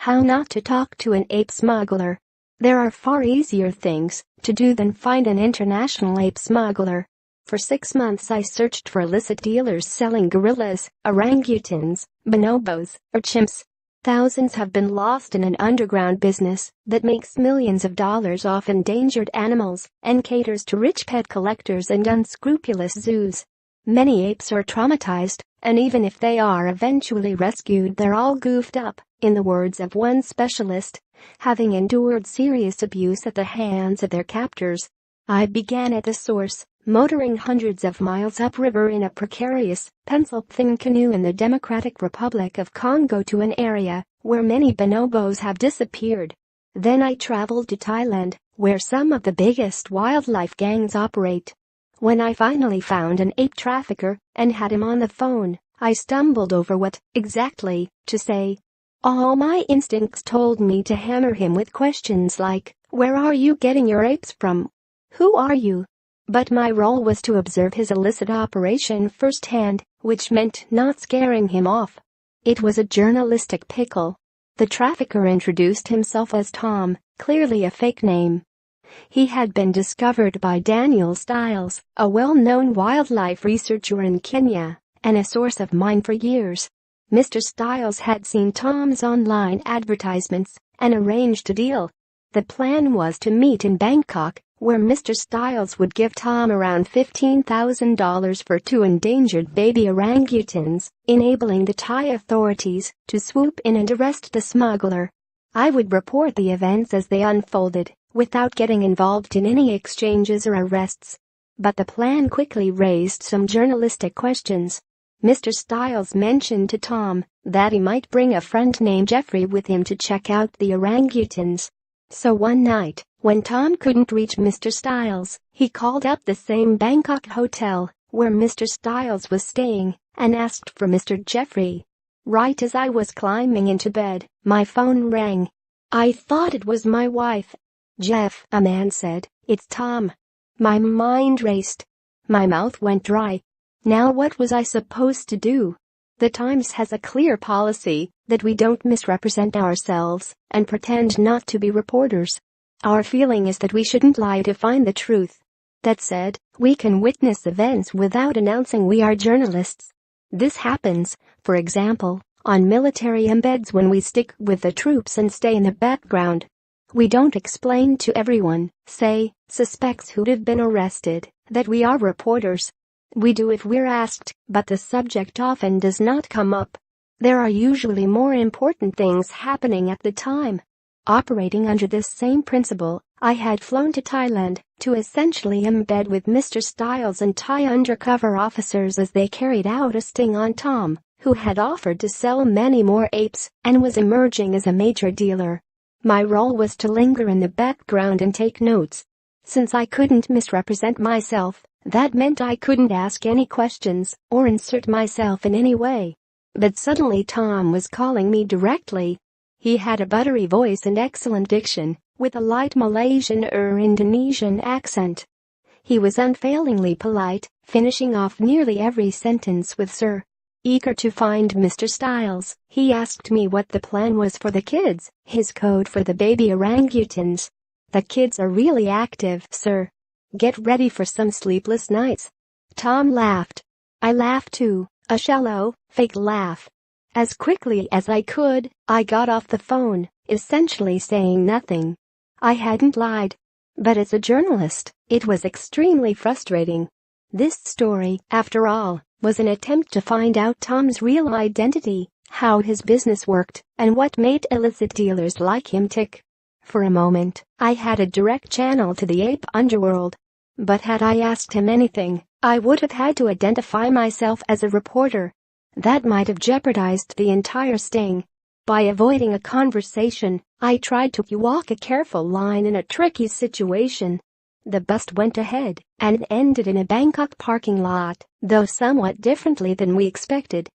How not to talk to an ape smuggler. There are far easier things to do than find an international ape smuggler. For 6 months I searched for illicit dealers selling gorillas, orangutans, bonobos, or chimps. Thousands have been lost in an underground business that makes millions of dollars off endangered animals and caters to rich pet collectors and unscrupulous zoos. Many apes are traumatized, and even if they are eventually rescued, they're all goofed up, in the words of one specialist, having endured serious abuse at the hands of their captors. I began at the source, motoring hundreds of miles upriver in a precarious, pencil-thin canoe in the Democratic Republic of Congo to an area where many bonobos have disappeared. Then I traveled to Thailand, where some of the biggest wildlife gangs operate. When I finally found an ape trafficker and had him on the phone, I stumbled over what, exactly, to say. All my instincts told me to hammer him with questions like, "Where are you getting your apes from? Who are you?" But my role was to observe his illicit operation firsthand, which meant not scaring him off. It was a journalistic pickle. The trafficker introduced himself as Tom, clearly a fake name. He had been discovered by Daniel Stiles, a well-known wildlife researcher in Kenya, and a source of mine for years. Mr. Stiles had seen Tom's online advertisements and arranged a deal. The plan was to meet in Bangkok, where Mr. Stiles would give Tom around $15,000 for 2 endangered baby orangutans, enabling the Thai authorities to swoop in and arrest the smuggler. I would report the events as they unfolded, without getting involved in any exchanges or arrests. But the plan quickly raised some journalistic questions. Mr. Stiles mentioned to Tom that he might bring a friend named Jeffrey with him to check out the orangutans. So one night, when Tom couldn't reach Mr. Stiles, he called up the same Bangkok hotel where Mr. Stiles was staying and asked for Mr. Jeffrey. Right as I was climbing into bed, my phone rang. I thought it was my wife. "Jeff," a man said, "it's Tom." My mind raced. My mouth went dry. Now what was I supposed to do? The Times has a clear policy that we don't misrepresent ourselves and pretend not to be reporters. Our feeling is that we shouldn't lie to find the truth. That said, we can witness events without announcing we are journalists. This happens, for example, on military embeds when we stick with the troops and stay in the background. We don't explain to everyone, say, suspects who'd have been arrested, that we are reporters. We do if we're asked, but the subject often does not come up. There are usually more important things happening at the time. Operating under this same principle, I had flown to Thailand to essentially embed with Mr. Stiles and Thai undercover officers as they carried out a sting on Tom, who had offered to sell many more apes and was emerging as a major dealer. My role was to linger in the background and take notes. Since I couldn't misrepresent myself, that meant I couldn't ask any questions or insert myself in any way. But suddenly Tom was calling me directly. He had a buttery voice and excellent diction, with a light Malaysian or Indonesian accent. He was unfailingly polite, finishing off nearly every sentence with "Sir." Eager to find Mr. Stiles, he asked me what the plan was for the kids, his code for the baby orangutans. "The kids are really active, sir. Get ready for some sleepless nights." Tom laughed. I laughed too, a shallow, fake laugh. As quickly as I could, I got off the phone, essentially saying nothing. I hadn't lied. But as a journalist, it was extremely frustrating. This story, after all, was an attempt to find out Tom's real identity, how his business worked, and what made illicit dealers like him tick. For a moment, I had a direct channel to the ape underworld. But had I asked him anything, I would have had to identify myself as a reporter. That might have jeopardized the entire sting. By avoiding a conversation, I tried to walk a careful line in a tricky situation. The bus went ahead and ended in a Bangkok parking lot, though somewhat differently than we expected.